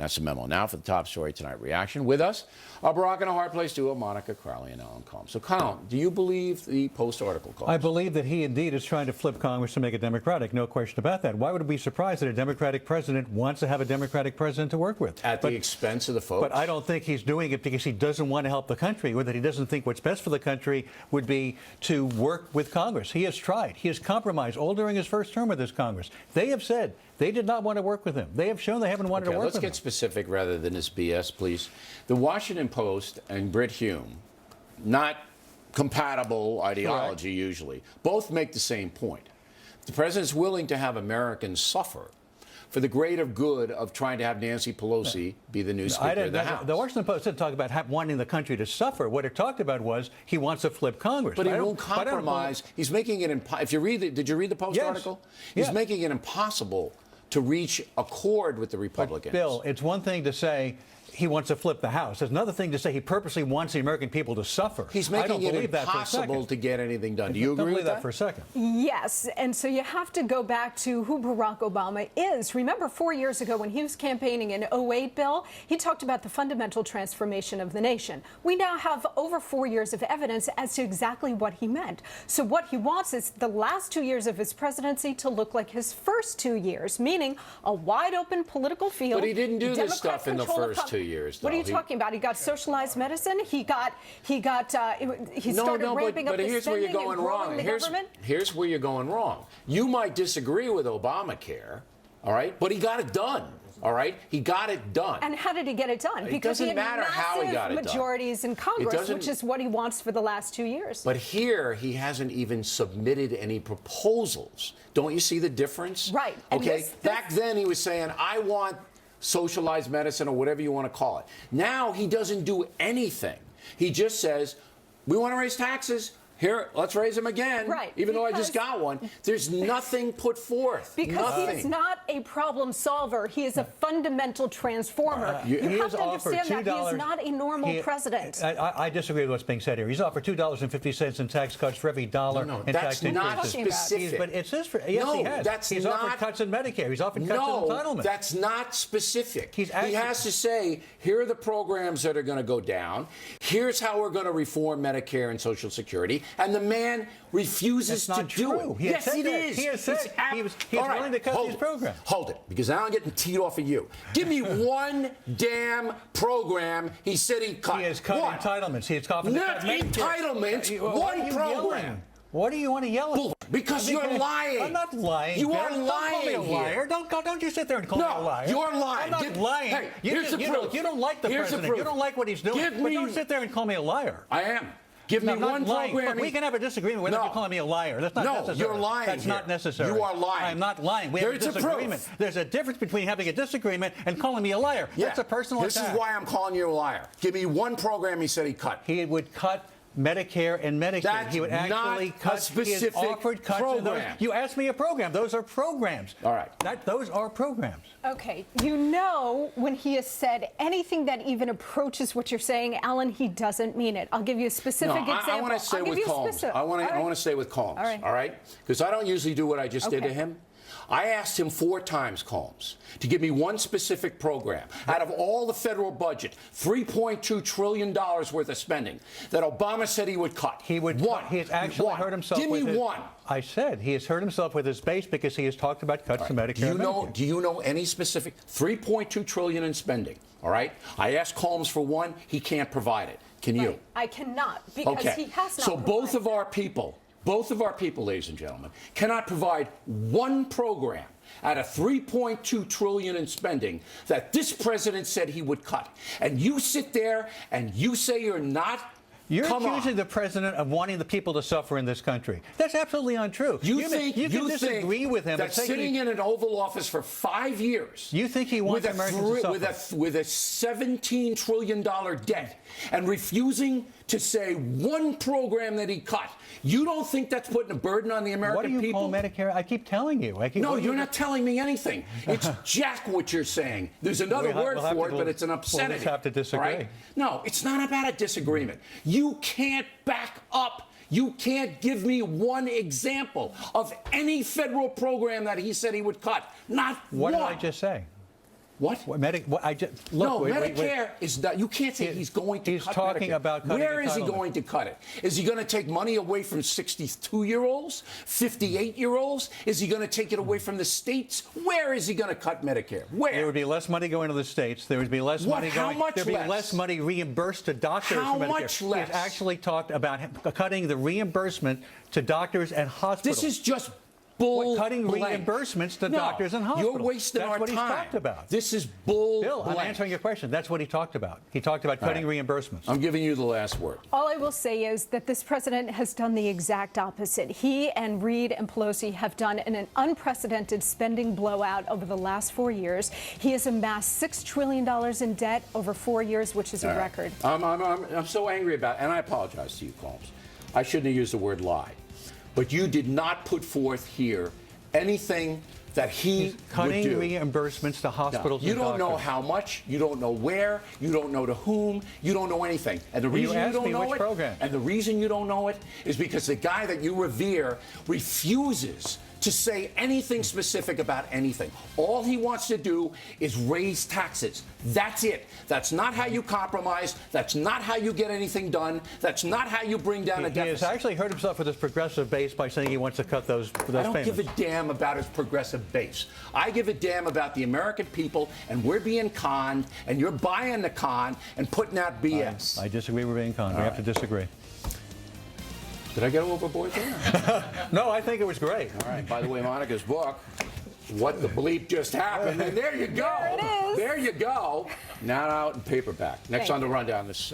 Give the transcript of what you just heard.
That's the memo. Now for the top story tonight. Reaction with us, our Barack and a hard place duo, Monica Crowley and Alan Colmes. So, Colin, do you believe the Post article calls? I believe that he indeed is trying to flip Congress to make it Democratic. No question about that. Why would it be surprised that a Democratic president wants to have a Democratic president to work with? At the expense of the folks? But I don't think he's doing it because he doesn't want to help the country, or that he doesn't think what's best for the country would be to work with Congress. He has tried. He has compromised all during his first term with this Congress. They have said they did not want to work with him. They have shown they haven't wanted to work with him. Let's get specific rather than this BS, please. The Washington Post and Brit Hume, not compatible ideology usually, both make the same point. The president's willing to have Americans suffer for the greater good of trying to have Nancy Pelosi be the new Speaker of the House. The Washington Post didn't talk about wanting the country to suffer. What it talked about was he wants to flip Congress. But he won't compromise. He's making it if you read did you read the Post article? He's making it impossible to reach accord with the Republicans. But Bill, it's one thing to say he wants to flip the House. It's another thing to say he purposely wants the American people to suffer. He's making it impossible to get anything done. Do you agree with that? For a second? Yes, and so you have to go back to who Barack Obama is. Remember 4 years ago when he was campaigning in 08, Bill, he talked about the fundamental transformation of the nation. We now have over 4 years of evidence as to exactly what he meant. So what he wants is the last 2 years of his presidency to look like his first 2 years, meaning a wide open political field. But he didn't do this stuff in the first 2 years. What are you talking about? He got socialized medicine. He started ramping up the spending and growing the government. Here's where you're going wrong. You might disagree with Obamacare, all right, but he got it done. All right, he got it done. And how did he get it done? Because he had massive majorities in Congress, which is what he wants for the last 2 years. But here, he hasn't even submitted any proposals. Don't you see the difference? Right. Okay. Back then, he was saying, "I want socialized medicine," or whatever you want to call it. Now he doesn't do anything. He just says, "We want to raise taxes. Here, let's raise them again." Right. Even though I just got one. There's nothing put forth. Because he is not a problem solver. He is a fundamental transformer. You have to understand that he is not a normal president. I disagree with what's being said here. He's offered $2.50 in tax cuts for every dollar in tax increases. That's not specific. But it says yes, he has. He's offered cuts in Medicare. He's offered cuts in entitlement. No, that's not specific. He has to say, here are the programs that are going to go down. Here's how we're going to reform Medicare and Social Security. And the man refuses to do it. Yes, it is. He has said he was willing to cut these programs. Hold it, because now I'm getting teed off of you. Give me one damn program he said he cut. He has cut entitlements. He has cut entitlements. One program. What do you want to yell at? Because you're lying. I'm not lying. You are lying. Don't call me a liar. Don't you sit there and call me a liar. No, you're lying. I'm not lying. Hey, here's the proof. You don't like the president. You don't like what he's doing. But don't sit there and call me a liar. I am. Give me one program. Look, we can have a disagreement without you calling me a liar. That's not necessary. No, you're lying. That's not necessary. You are lying. I'm not lying. We have a disagreement. There's a difference between having a disagreement and calling me a liar. That's a personal attack. This is why I'm calling you a liar. Give me one program he said he cut. He would cut Medicare and Medicaid. That's he would actually cut a specific program. You asked me a program. Those are programs. All right. Those are programs. Okay. You know, when he has said anything that even approaches what you're saying, Alan, he doesn't mean it. I'll give you a specific example. I want to stay with Colmes. I want to stay with Colmes. All right? Because I don't usually do what I just did to him. I asked him 4 times, Colmes, to give me one specific program out of all the federal budget, $3.2 trillion worth of spending, that Obama said he would cut. He would. One. He has actually hurt himself. Give me one. I said he has hurt himself with his base because he has talked about cuts to Medicare. Do you know any specific $3.2 trillion in spending? All right. I asked Colmes for one. He can't provide it. Can you? I cannot because he has not. So both of our people, ladies and gentlemen, cannot provide one program out of $3.2 trillion in spending that this president said he would cut. And you sit there and you say you're not. You're accusing the president of wanting the people to suffer in this country. That's absolutely untrue. You think disagree with him that sitting in an Oval Office for 5 years, you think he wants Americans to suffer with a $17 trillion debt and refusing to say one program that he cut? You don't think that's putting a burden on the American people? What do you call Medicare? I keep telling you. No, you're not telling me anything. It's jack what you're saying. There's another word for it, but it's an obscenity. We'll just have to disagree. Right? No, it's not about a disagreement. You can't back up. You can't give me one example of any federal program that he said he would cut. Not one. What did I just say? What? I just, No, look, Medicare is not. You can't say he's going to he's cut talking Medicare. about cutting Where is he entitlements. going to cut it? Is he going to take money away from 62-year-olds, 58-year-olds? Is he going to take it away from the states? Where is he going to cut Medicare? Where? There would be less money going to the states. There would be less What? money How going. much There'd be less? less money reimbursed to doctors How for Medicare. much less? He's actually talked about cutting the reimbursement to doctors and hospitals. This is just bull. Cutting blank. reimbursements to No, doctors and hospitals. You're wasting That's our what time. he's talked about. This is bull. Bill, I'm blank. answering your question. That's what he talked about. He talked about cutting reimbursements. I'm giving you the last word. All I will say is that this president has done the exact opposite. He and Reid and Pelosi have done an unprecedented spending blowout over the last 4 years. He has amassed $6 trillion in debt over 4 years, which is a record. I'm so angry about it, and I apologize to you, Colmes. I shouldn't have used the word lie. But you did not put forth here anything that he Cutting would do. reimbursements to hospitals You and don't know doctors. how much, you don't know where, you don't know to whom, you don't know anything. And the reason you asked don't me know which it, program. and the reason you don't know it is because the guy that you revere refuses to say anything specific about anything. All he wants to do is raise taxes. That's it. That's not how you compromise. That's not how you get anything done. That's not how you bring down a He has deficit. actually hurt himself with his progressive base by saying he wants to cut those I don't payments. give a damn about his progressive base. I give a damn about the American people, and we're being conned, and you're buying the con and putting out BS. I disagree with being conned. We have to disagree. Did I get overboard there? No, I think it was great. All right. By the way, Monica's book, What the Bleep Just Happened, and there you go. There it is. There you go. Now out in paperback. Next Thank on the rundown. This.